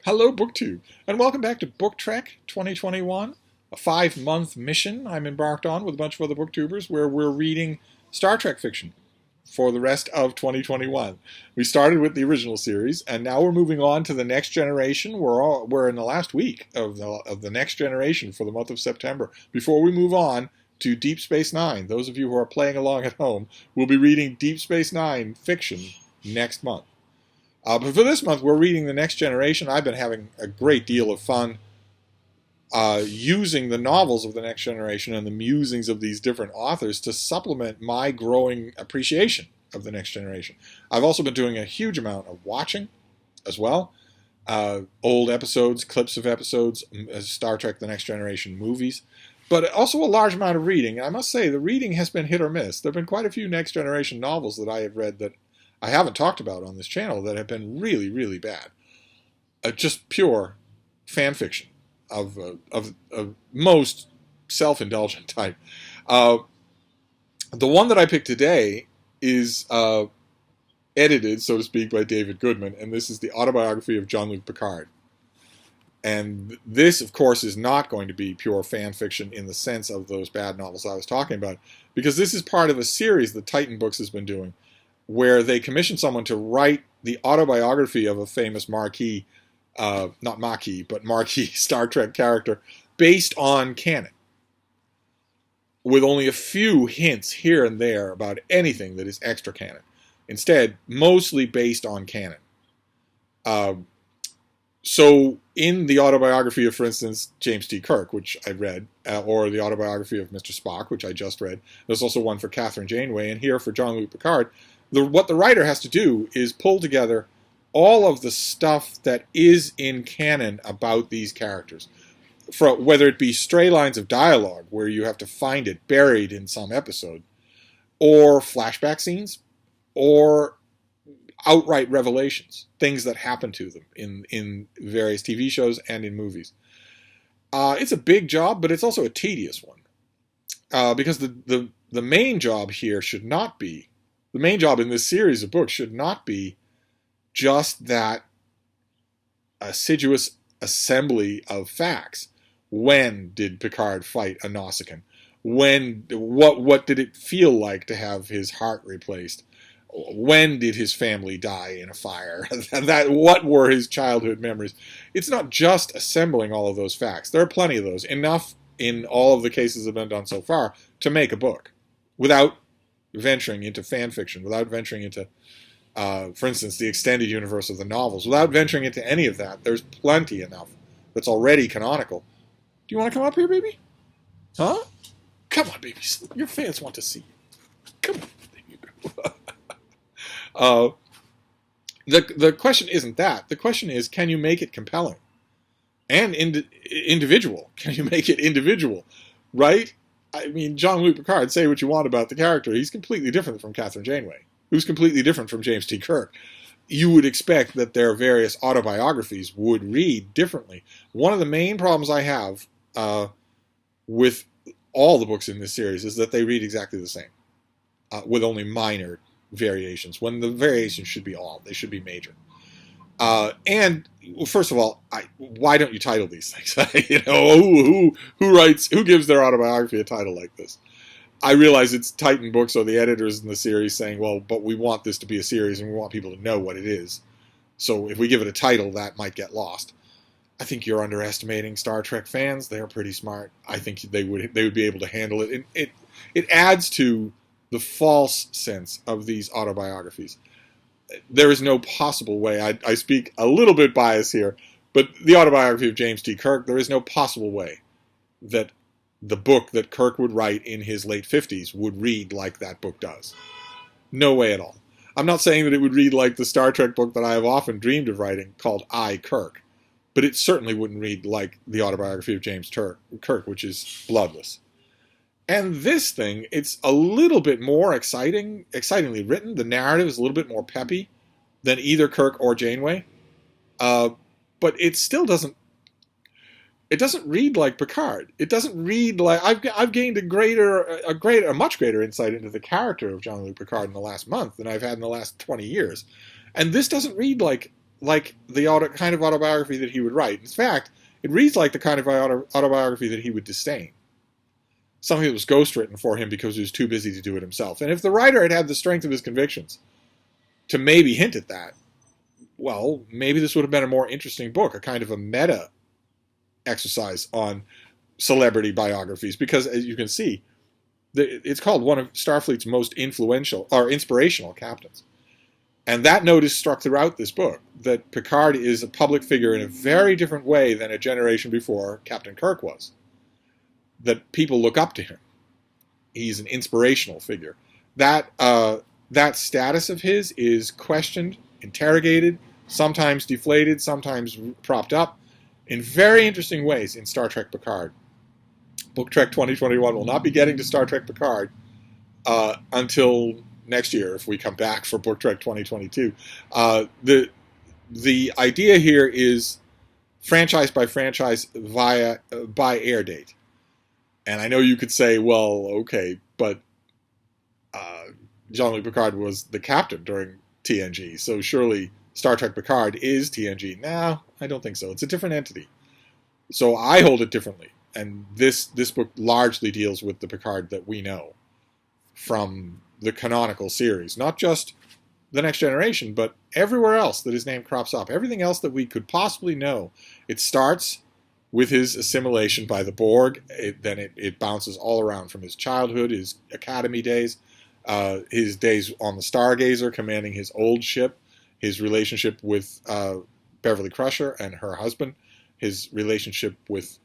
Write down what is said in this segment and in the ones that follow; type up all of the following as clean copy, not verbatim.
Hello, BookTube, and welcome back to Book Trek 2021, a 5-month mission I'm embarked on with a bunch of other booktubers where we're reading Star Trek fiction for the rest of 2021. We started with the original series, and now we're moving on to the next generation. We're in the last week of the next generation for the month of September. Before we move on to Deep Space Nine, those of you who are playing along at home will be reading Deep Space Nine fiction next month. But for this month, we're reading The Next Generation. I've been having a great deal of fun using the novels of The Next Generation and the musings of these different authors to supplement my growing appreciation of The Next Generation. I've also been doing a huge amount of watching as well. Old episodes, clips of episodes, Star Trek The Next Generation movies, but also a large amount of reading. And I must say, the reading has been hit or miss. There have been quite a few Next Generation novels that I have read that I haven't talked about on this channel that have been really, really bad. Just pure fan fiction of most self-indulgent type. The one that I picked today is edited, so to speak, by David Goodman, and this is the autobiography of Jean-Luc Picard. And this, of course, is not going to be pure fan fiction in the sense of those bad novels I was talking about, because this is part of a series that Titan Books has been doing, where they commissioned someone to write the autobiography of a famous marquee Star Trek character based on canon, with only a few hints here and there about anything that is extra canon. Instead, mostly based on canon. So in the autobiography of, for instance, James T. Kirk, which I read, or the autobiography of Mr. Spock, which I just read, there's also one for Catherine Janeway, and here for Jean-Luc Picard, what the writer has to do is pull together all of the stuff that is in canon about these characters. Whether it be stray lines of dialogue, where you have to find it buried in some episode, or flashback scenes, or outright revelations, things that happen to them in various TV shows and in movies. It's a big job, but it's also a tedious one. Because the main job here should not be, the main job in this series of books should not be just that assiduous assembly of facts. When did Picard fight a Nausicaan? What did it feel like to have his heart replaced? When did his family die in a fire? What were his childhood memories? It's not just assembling all of those facts. There are plenty of those. Enough in all of the cases that have been done so far to make a book without venturing into fan fiction, without venturing into, for instance, the extended universe of the novels, without venturing into any of that. There's plenty enough that's already canonical. Do you want to come up here, baby? Huh? Come on, baby. Your fans want to see you. Come on. There you go. The question isn't that. The question is, can you make it compelling? And individual. Can you make it individual? Right? I mean, Jean-Luc Picard, say what you want about the character, he's completely different from Catherine Janeway, who's completely different from James T. Kirk. You would expect that their various autobiographies would read differently. One of the main problems I have with all the books in this series is that they read exactly the same, with only minor variations, when the variations should be they should be major. And first of all, why don't you title these things? Who gives their autobiography a title like this? I realize it's Titan Books or the editors in the series saying, well, but we want this to be a series and we want people to know what it is. So if we give it a title, that might get lost. I think you're underestimating Star Trek fans. They're pretty smart. I think they would be able to handle it. It adds to the false sense of these autobiographies. There is no possible way, I speak a little bit biased here, but the autobiography of James T. Kirk, there is no possible way that the book that Kirk would write in his late 50s would read like that book does. No way at all. I'm not saying that it would read like the Star Trek book that I have often dreamed of writing called I, Kirk, but it certainly wouldn't read like the autobiography of James Kirk, which is bloodless. And this thing, it's a little bit more excitingly written. The narrative is a little bit more peppy than either Kirk or Janeway. But it still doesn't read like Picard. It doesn't read like... I've gained a much greater insight into the character of Jean-Luc Picard in the last month than I've had in the last 20 years. And this doesn't read like like the kind of autobiography that he would write. In fact, it reads like the kind of autobiography that he would disdain. Something that was ghostwritten for him because he was too busy to do it himself. And if the writer had the strength of his convictions to maybe hint at that, well, maybe this would have been a more interesting book, a kind of a meta exercise on celebrity biographies, because as you can see, it's called one of Starfleet's most influential or inspirational captains. And that note is struck throughout this book, that Picard is a public figure in a very different way than a generation before Captain Kirk was. That people look up to him. He's an inspirational figure. That status of his is questioned, interrogated, sometimes deflated, sometimes propped up, in very interesting ways in Star Trek Picard. Book Trek 2021 will not be getting to Star Trek Picard until next year, if we come back for Book Trek 2022. The idea here is franchise by franchise by air date. And I know you could say, well, okay, but Jean-Luc Picard was the captain during TNG, so surely Star Trek Picard is TNG. No, I don't think so. It's a different entity. So I hold it differently. And this book largely deals with the Picard that we know from the canonical series. Not just The Next Generation, but everywhere else that his name crops up. Everything else that we could possibly know. It starts with his assimilation by the Borg. Then it bounces all around from his childhood, his academy days, his days on the Stargazer commanding his old ship, his relationship with Beverly Crusher and her husband, his relationship with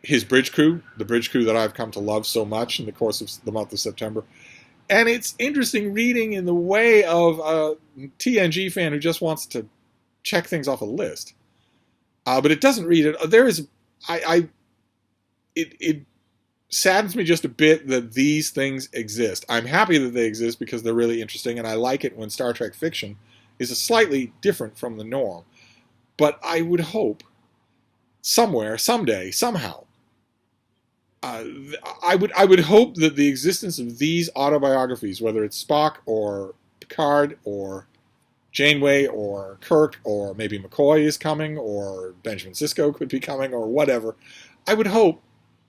his bridge crew, the bridge crew that I've come to love so much in the course of the month of September. And it's interesting reading in the way of a TNG fan who just wants to check things off a list. But it doesn't read it. There is, it saddens me just a bit that these things exist. I'm happy that they exist because they're really interesting, and I like it when Star Trek fiction is slightly different from the norm. But I would hope somewhere, someday, somehow, I would hope that the existence of these autobiographies, whether it's Spock or Picard or Janeway or Kirk or maybe McCoy is coming or Benjamin Sisko could be coming or whatever, I would hope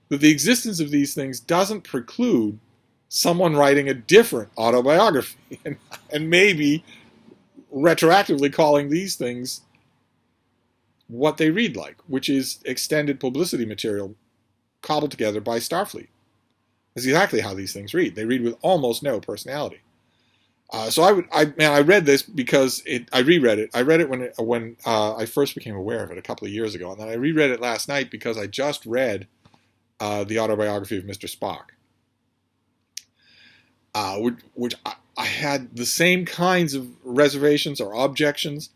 that the existence of these things doesn't preclude someone writing a different autobiography and maybe retroactively calling these things what they read like, which is extended publicity material cobbled together by Starfleet. That's exactly how these things read. They read with almost no personality. So I read this because I reread it. I read it when I first became aware of it a couple of years ago, and then I reread it last night because I just read the autobiography of Mr. Spock, which I had the same kinds of reservations or objections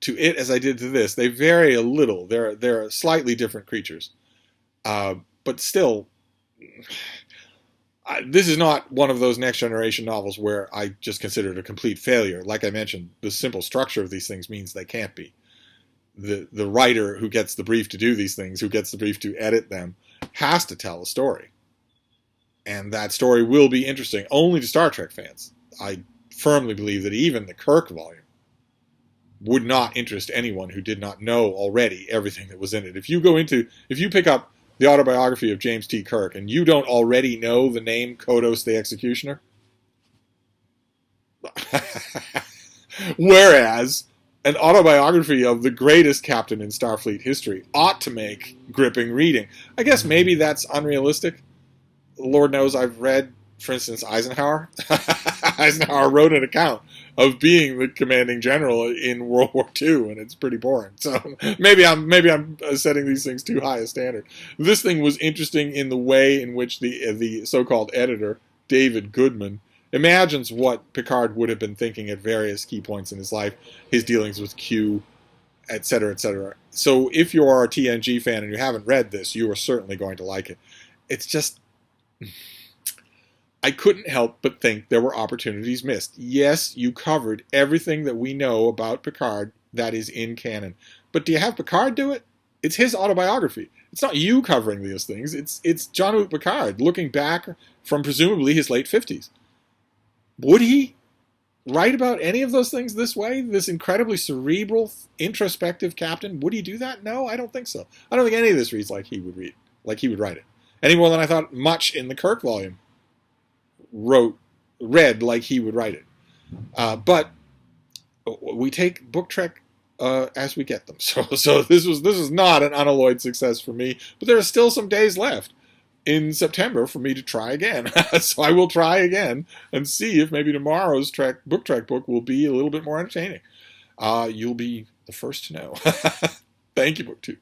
to it as I did to this. They vary a little. They're slightly different creatures. But still, this is not one of those Next Generation novels where I just consider it a complete failure. Like I mentioned, the simple structure of these things means they can't be. The writer who gets the brief to do these things, who gets the brief to edit them, has to tell a story. And that story will be interesting only to Star Trek fans. I firmly believe that even the Kirk volume would not interest anyone who did not know already everything that was in it. If you pick up the autobiography of James T. Kirk and you don't already know the name Kodos the Executioner, whereas an autobiography of the greatest captain in Starfleet history ought to make gripping reading. I guess maybe that's unrealistic. Lord knows I've read, for instance, Eisenhower. Eisenhower wrote an account of being the commanding general in World War II, and it's pretty boring. So maybe I'm setting these things too high a standard. This thing was interesting in the way in which the so-called editor, David Goodman, imagines what Picard would have been thinking at various key points in his life, his dealings with Q, etc., etc. So if you are a TNG fan and you haven't read this, you are certainly going to like it. It's just, I couldn't help but think there were opportunities missed. Yes, you covered everything that we know about Picard that is in canon. But do you have Picard do it? It's his autobiography. It's not you covering these things. It's Jean-Luc Picard looking back from presumably his late 50s. Would he write about any of those things this way? This incredibly cerebral, introspective captain? Would he do that? No, I don't think so. I don't think any of this reads like he would write it. Any more than I thought much in the Kirk volume read like he would write it. But we take book trek as we get them. So this is not an unalloyed success for me. But there are still some days left in September for me to try again. So I will try again and see if maybe tomorrow's book will be a little bit more entertaining. You'll be the first to know. Thank you, BookTube.